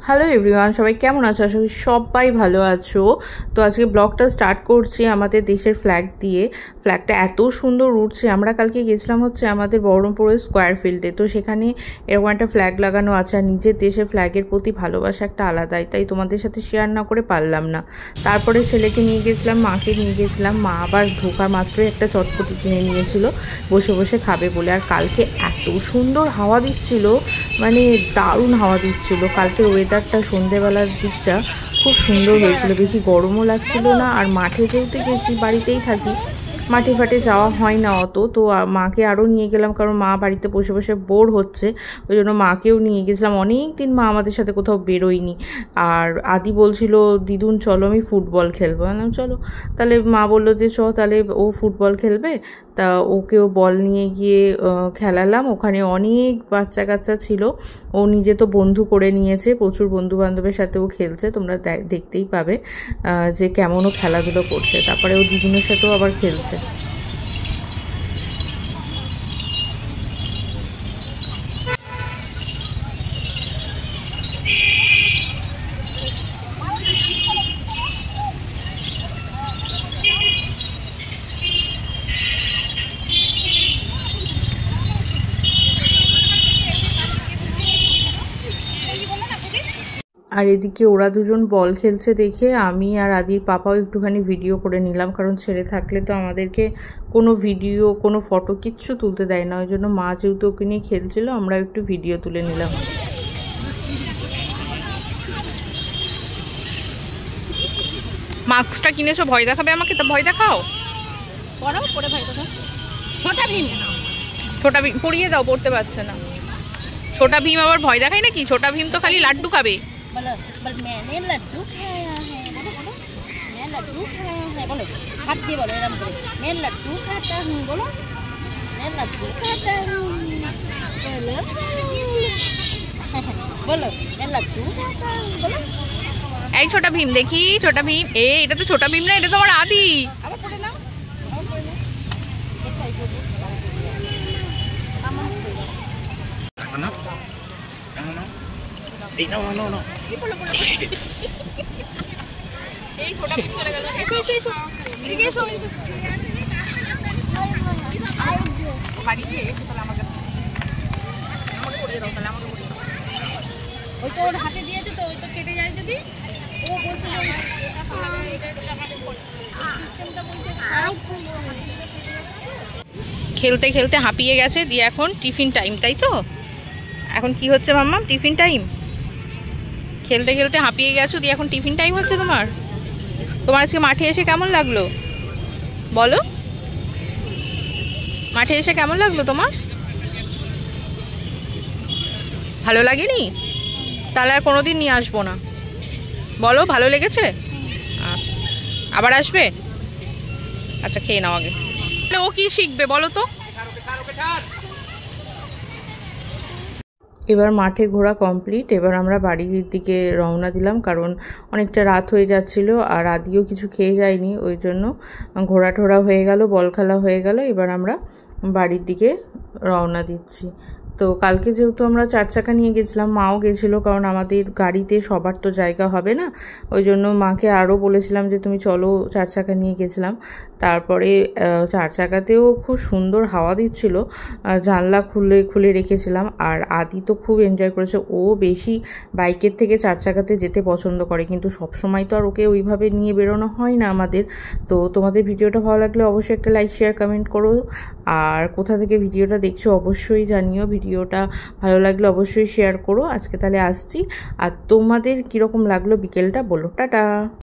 Hello everyone, সবাই কেমন আছো? আশা করি সবাই ভালো আছো। তো আজকে ব্লগটা স্টার্ট করছি আমাদের দেশের ফ্ল্যাগ দিয়ে। ফ্ল্যাগটা এত সুন্দর উঠছে। আমরা কালকে গেছিলাম হচ্ছে আমাদের বহরমপুরের স্কোয়ার ফিল্ডে। তো সেখানে এরকম একটা ফ্ল্যাগ লাগানো আছে, আর নিজের দেশের ফ্ল্যাগের প্রতি ভালোবাসা একটা আলাদাই, তাই তোমাদের সাথে শেয়ার না করে পারলাম না। তারপরে ছেলেকে নিয়ে গেছিলাম, মাকে নিয়ে গেছিলাম। মা আবার ঢোকা মাত্রই একটা চটপটি কিনে নিয়েছিল বসে বসে খাবে বলে। আর কালকে এত সুন্দর হাওয়া দিচ্ছিল, মানে দারুণ হাওয়া দিচ্ছিল। কালকের ওয়েদারটা সন্ধেবেলার দিকটা খুব সুন্দর হয়েছিল, বেশি গরমও লাগছিল না। আর মাঠে যেহেতু গেছি, বাড়িতেই থাকি, মাঠে ফাটে যাওয়া হয় না অত। তো মাকে আরও নিয়ে গেলাম, কারণ মা বাড়িতে বসে বসে বোর হচ্ছে, ওই জন্য মাকেও নিয়ে গেছিলাম। অনেক দিন মা আমাদের সাথে কোথাও বেরোয়নি। আর আদি বলছিল, দিদুন চলো আমি ফুটবল খেলবো। চলো তাহলে। মা বললো যে তাহলে ও ফুটবল খেলবে। তা ওকেও বল নিয়ে গিয়ে খেলালাম। ওখানে অনেক বাচ্চা কাচ্চা ছিল, ও নিজে তো বন্ধু করে নিয়েছে, প্রচুর বন্ধু বান্ধবের সাথেও খেলছে। তোমরা দেখতেই পাবে যে কেমনও খেলাধুলো করছে। তারপরে ও দিদুনের সাথেও আবার খেলছে। আর এদিকে ওরা দুজন বল খেলছে দেখে আমি আর আদির পাপাও একটুখানি ভিডিও করে নিলাম, কারণ ছেড়ে থাকলে তো আমাদেরকে কোনো ভিডিও কোনো ফটো কিচ্ছু তুলতে দেয় না। ওই জন্য মা যেহেতু ওকে নিয়ে খেলছিল, আমরা একটু ভিডিও তুলে নিলাম। মাস্কটা কিনেছো, ভয় দেখাবে আমাকে? তো ভয় দেখাও, পরে ভয় দেখাও। ছোটা ভীম পরিয়ে দাও, পড়তে পারছে না। ছোটা ভীম আবার ভয় দেখায় নাকি? ছোটা ভীম তো খালি লাড্ডু খাবে। बोलो मैंने लड्डू खाया है, बोलो बोलो मैं लड्डू खाया है, बोलो हाथ দিয়ে बोलो এরকম করে मैं लड्डू खाता हूँ, बोलो मैं लड्डू खाता हूँ, बोलो बोलो मैं लड्डू खाता हूँ, बोलो। এই ছোটা ভীম দেখি, ছোটা ভীম। এটা তো ছোটা ভীম না, এটা তো আমার আদি। আবার পড়ে নাও, আবার পড়ে নাও। এই নাও নাও নাও। এই ছোটা ভীম চলে গেল। এসো এসো এসো, এদিকে এসো। বাড়ি গিয়ে এসো তাহলে আমার কাছে। আমাকে পড়িয়ে দাও, তাহলে আমাকে পড়িয়ে দাও। ওই তো ওর হাতে দিয়েছে, তো ওই তো কেটে যায় যদি। ও বলছে খেলতে খেলতে হাঁপিয়ে গেছে, দিয়ে এখন টিফিন টাইম, তাই তো? এখন কি হচ্ছে মাম্মা? Tiffin time. খেলতে খেলতে হাঁপিয়ে গেছো, দিয়ে এখন টিফিন টাইম হচ্ছে তোমার। তোমার আজকে মাঠে এসে কেমন লাগলো বলো? মাঠে এসে কেমন লাগলো তোমার? ভালো লাগেনি? তাহলে আর কোনোদিন নিয়ে আসবো না, বলো। ভালো লেগেছে? আচ্ছা, আবার আসবে? আচ্ছা, খেয়ে নাও আগে। ও কি শিখবে বলো তো? এবার মাঠে ঘোরা কমপ্লিট। এবার আমরা বাড়ির দিকে রওনা দিলাম, কারণ অনেকটা রাত হয়ে যাচ্ছিল, আর আদিও কিছু খেয়ে যায়নি। ওই জন্য ঘোরা টোরা হয়ে গেল, বল খেলা হয়ে গেল। এবার আমরা বাড়ির দিকে রওনা দিচ্ছি। তো কালকে যেহেতু আমরা 4 চাকা নিয়ে গেছিলাম, মাও গেছিলো, কারণ আমাদের গাড়িতে সবার তো জায়গা হবে না। ওই জন্য মাকে আরও বলেছিলাম যে তুমি চলো, 4 চাকা নিয়ে গেছিলাম। তারপরে 4 চাকাতেও খুব সুন্দর হাওয়া দিচ্ছিল, জানলা খুলে খুলে রেখেছিলাম। আর আদি তো খুব এনজয় করেছে। ও বেশি বাইকের থেকে 4 চাকাতে যেতে পছন্দ করে, কিন্তু সব সময় তো আর ওকে ওইভাবে নিয়ে বেরোনো হয় না আমাদের। তো তোমাদের ভিডিওটা ভালো লাগলে অবশ্যই একটা লাইক শেয়ার কমেন্ট করো, আর কোথা থেকে ভিডিওটা দেখছো অবশ্যই জানিও। ভিডিওটা ভালো লাগলে অবশ্যই শেয়ার করো। আজকে তাহলে আসছি, আর তোমাদের কীরকম লাগলো বিকেলটা বলো। টাটা।